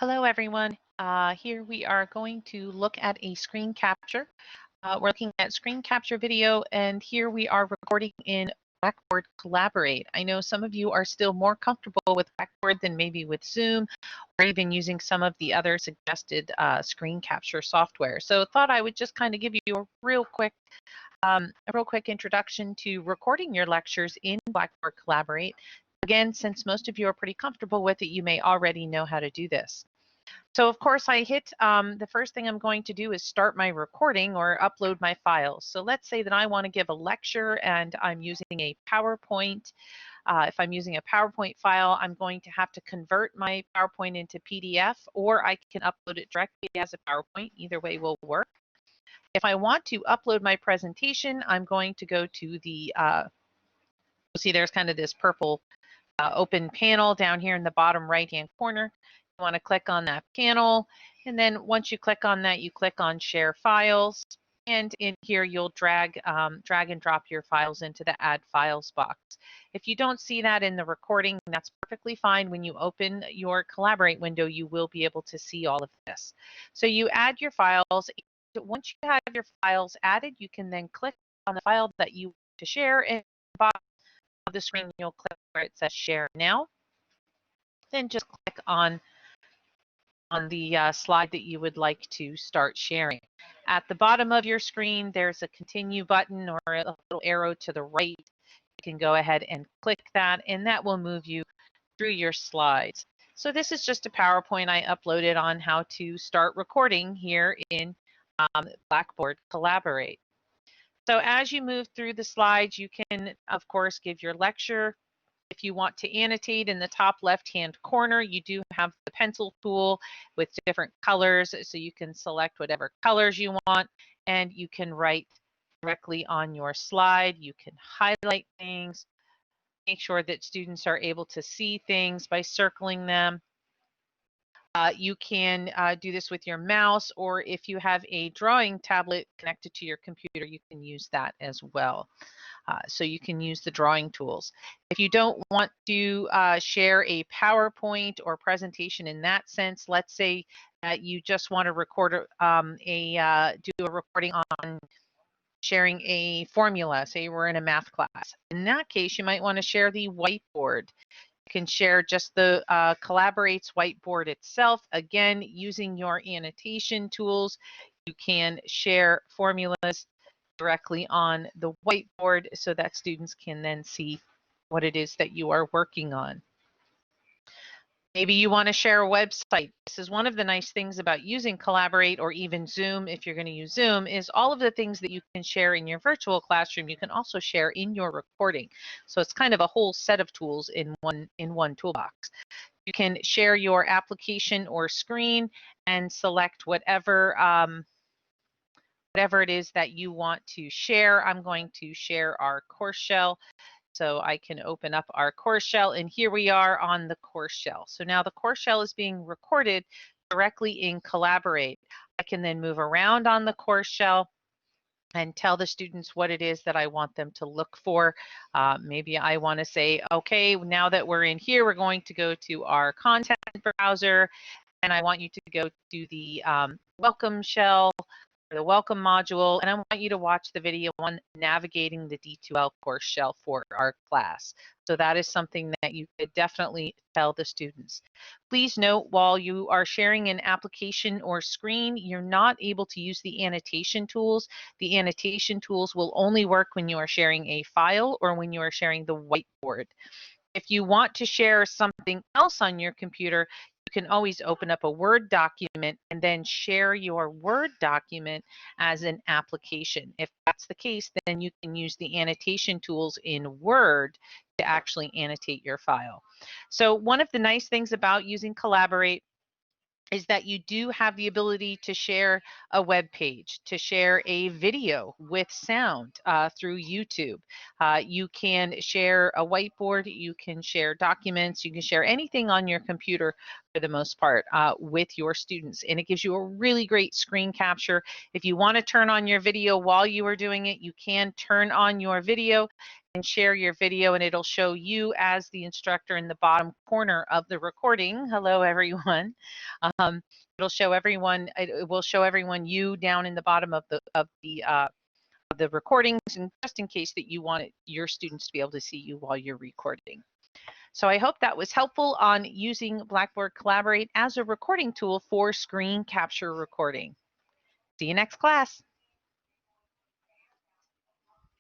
Hello, everyone. Here we are going to look at a screen capture. We're looking at screen capture video, and here we are recording in Blackboard Collaborate. I know some of you are still more comfortable with Blackboard than maybe with Zoom, or even using some of the other suggested screen capture software. So thought I would just kind of give you a real quick introduction to recording your lectures in Blackboard Collaborate. Again, since most of you are pretty comfortable with it, you may already know how to do this. So of course I hit, the first thing I'm going to do is start my recording or upload my files. So let's say that I want to give a lecture and I'm using a PowerPoint. If I'm using a PowerPoint file, I'm going to have to convert my PowerPoint into PDF, or I can upload it directly as a PowerPoint. Either way will work. If I want to upload my presentation, I'm going to go to the, see there's kind of this purple open panel down here in the bottom right-hand corner. You want to click on that panel, and then once you click on that, you click on Share Files, and in here you'll drag and drop your files into the Add Files box. If you don't see that in the recording, that's perfectly fine. When you open your Collaborate window, you will be able to see all of this. So you add your files. Once you have your files added, you can then click on the file that you want to share, and of the screen you'll click where it says Share Now. Then just click on the slide that you would like to start sharing. At the bottom of your screen, there's a continue button or a little arrow to the right. You can go ahead and click that, and that will move you through your slides. So this is just a PowerPoint I uploaded on how to start recording here in Blackboard Collaborate. So as you move through the slides, you can, of course, give your lecture. If you want to annotate in the top left-hand corner, you do have the pencil tool with different colors, so you can select whatever colors you want, and you can write directly on your slide. You can highlight things, make sure that students are able to see things by circling them. You can do this with your mouse, or if you have a drawing tablet connected to your computer, you can use that as well. So you can use the drawing tools. If you don't want to share a PowerPoint or presentation in that sense, let's say that you just want to record do a recording on sharing a formula, say we're in a math class. In that case, you might want to share the whiteboard. You can share just the Collaborate's whiteboard itself. Again, using your annotation tools, you can share formulas directly on the whiteboard so that students can then see what it is that you are working on. Maybe you want to share a website. This is one of the nice things about using Collaborate, or even Zoom if you're going to use Zoom, is all of the things that you can share in your virtual classroom, you can also share in your recording. So it's kind of a whole set of tools in one toolbox. You can share your application or screen and select whatever it is that you want to share. I'm going to share our course shell. So I can open up our course shell, and here we are on the course shell. So now the course shell is being recorded directly in Collaborate. I can then move around on the course shell and tell the students what it is that I want them to look for. Maybe I want to say, okay, now that we're in here, we're going to go to our content browser, and I want you to go to the welcome shell, the welcome module, and I want you to watch the video on navigating the D2L course shell for our class. So that is something that you could definitely tell the students. Please note, while you are sharing an application or screen, you're not able to use the annotation tools. The annotation tools will only work when you are sharing a file or when you are sharing the whiteboard. If you want to share something else on your computer, you can always open up a Word document and then share your Word document as an application. If that's the case, then you can use the annotation tools in Word to actually annotate your file. So one of the nice things about using Collaborate is that you do have the ability to share a web page, to share a video with sound through YouTube. You can share a whiteboard, you can share documents, you can share anything on your computer for the most part with your students. And it gives you a really great screen capture. If you want to turn on your video while you are doing it, you can turn on your video. and share your video, and it'll show you as the instructor in the bottom corner of the recording. Hello, everyone. It'll show everyone. It will show everyone you down in the bottom of the recordings, and just in case that you want your students to be able to see you while you're recording. So I hope that was helpful on using Blackboard Collaborate as a recording tool for screen capture recording. See you next class.